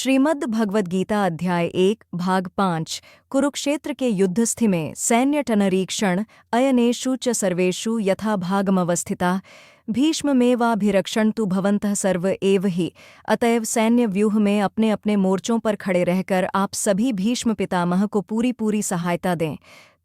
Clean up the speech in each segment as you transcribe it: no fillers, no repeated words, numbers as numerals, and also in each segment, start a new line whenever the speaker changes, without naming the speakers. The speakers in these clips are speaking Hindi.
श्रीमद् भगवद गीता अध्याय 1 भाग 5 कुरुक्षेत्र के युद्धस्थि में सैन्यटनरीक्षण अयनेषु च सर्वेषु यथा भागमवस्थिता भीष्ममेवाभिरक्षन्तु भवन्तः सर्व एव हि। अतएव सैन्य व्यूह में अपने अपने मोर्चों पर खड़े रहकर आप सभी भीष्म पितामह को पूरी सहायता दें।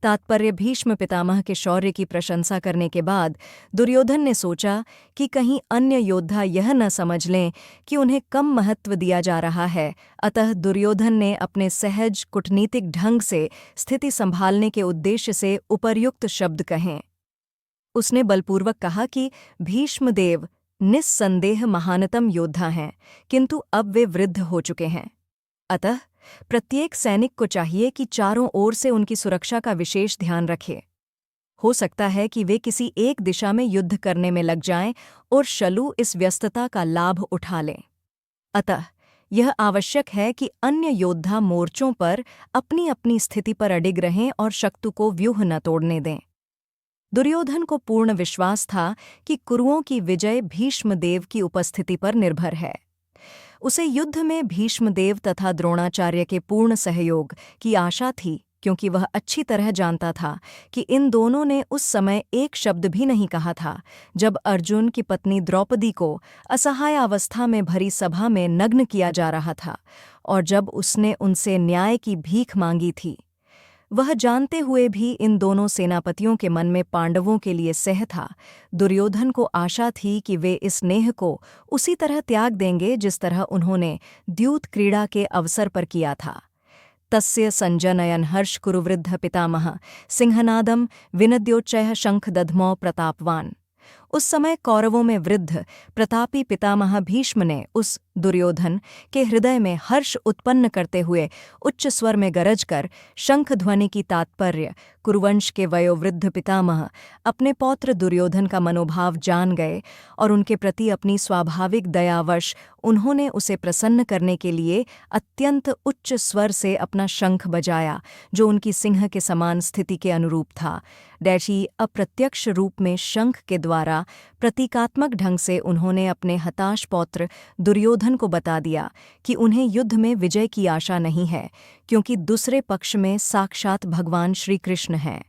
तात्पर्य भीष्म पितामह के शौर्य की प्रशंसा करने के बाद दुर्योधन ने सोचा कि कहीं अन्य योद्धा यह न समझ लें कि उन्हें कम महत्व दिया जा रहा है। अतः दुर्योधन ने अपने सहज कूटनीतिक ढंग से स्थिति संभालने के उद्देश्य से उपर्युक्त शब्द कहें। उसने बलपूर्वक कहा कि भीष्मदेव निस्संदेह महानतम योद्धा हैं, किंतु अब वे वृद्ध हो चुके हैं। अतः प्रत्येक सैनिक को चाहिए कि चारों ओर से उनकी सुरक्षा का विशेष ध्यान रखे। हो सकता है कि वे किसी एक दिशा में युद्ध करने में लग जाएं और शलु इस व्यस्तता का लाभ उठा लें। अतः यह आवश्यक है कि अन्य योद्धा मोर्चों पर अपनी अपनी स्थिति पर अडिग रहें और शत्रु को व्यूह न तोड़ने दें। दुर्योधन को पूर्ण विश्वास था कि कुरुओं की विजय भीष्मदेव की उपस्थिति पर निर्भर है। उसे युद्ध में भीष्मदेव तथा द्रोणाचार्य के पूर्ण सहयोग की आशा थी, क्योंकि वह अच्छी तरह जानता था कि इन दोनों ने उस समय एक शब्द भी नहीं कहा था जब अर्जुन की पत्नी द्रौपदी को असहाय अवस्था में भरी सभा में नग्न किया जा रहा था और जब उसने उनसे न्याय की भीख मांगी थी। वह जानते हुए भी इन दोनों सेनापतियों के मन में पांडवों के लिए सह था। दुर्योधन को आशा थी कि वे इस नेह को उसी तरह त्याग देंगे जिस तरह उन्होंने द्यूत क्रीड़ा के अवसर पर किया था। तस्य संजनयन हर्ष कुरुवृद्ध पितामह सिंहनादम विनद्योच्चैः शंख दध्मौ प्रतापवान। उस समय कौरवों में वृद्ध प्रतापी पितामह भीष्म ने उस दुर्योधन के हृदय में हर्ष उत्पन्न करते हुए उच्च स्वर में गरज कर शंख ध्वनि की तात्पर्य कुरुवंश के वयोवृद्ध पितामह अपने पौत्र दुर्योधन का मनोभाव जान गए और उनके प्रति अपनी स्वाभाविक दयावश उन्होंने उसे प्रसन्न करने के लिए अत्यंत उच्च स्वर से अपना शंख बजाया, जो उनकी सिंह के समान स्थिति के अनुरूप था। डैशी अप्रत्यक्ष रूप में शंख के द्वारा प्रतीकात्मक ढंग से उन्होंने अपने हताश पौत्र दुर्योधन को बता दिया कि उन्हें युद्ध में विजय की आशा नहीं है, क्योंकि दूसरे पक्ष में साक्षात भगवान श्री कृष्ण हैं।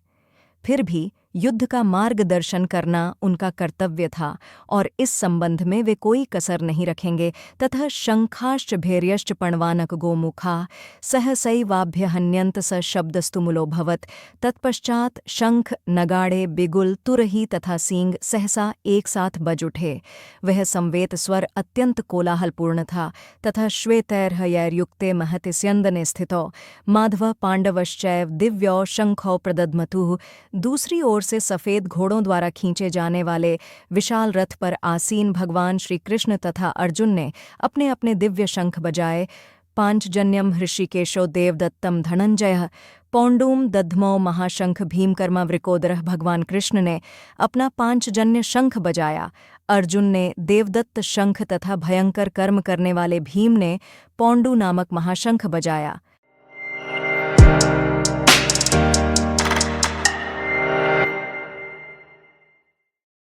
फिर भी युद्ध का मार्गदर्शन करना उनका कर्तव्य था और इस संबंध में वे कोई कसर नहीं रखेंगे। तथा शंखाश्च भैर्यश्च पणवानक गोमुखा सहसैवाभ्य हन्यंत स शब्दस्तुमुलो भवत। तत्पश्चात शंख नगाड़े बिगुल तुरही तथा सींग सहसा एक साथ बज उठे। वह संवेत स्वर अत्यंत कोलाहलपूर्ण था तथा श्वेतैर्हयैर्युक्ते महति स्यंदने स्थितो माधव पांडवश्चैव दिव्यौ शंखौ प्रदद्मतुः। दूसरी ओर से सफेद घोड़ों द्वारा खींचे जाने वाले विशाल रथ पर आसीन भगवान श्री कृष्ण तथा अर्जुन ने अपने अपने दिव्य शंख बजाए। पांचजन्यम हृषिकेशो देवदत्तम धनंजय पौंडूम दध्मौ महाशंख भीमकर्मा वृकोदरः। भगवान कृष्ण ने अपना पांचजन्य शंख बजाया, अर्जुन ने देवदत्त शंख तथा भयंकर कर्म करने वाले भीम ने पौंडू नामक महाशंख बजाया।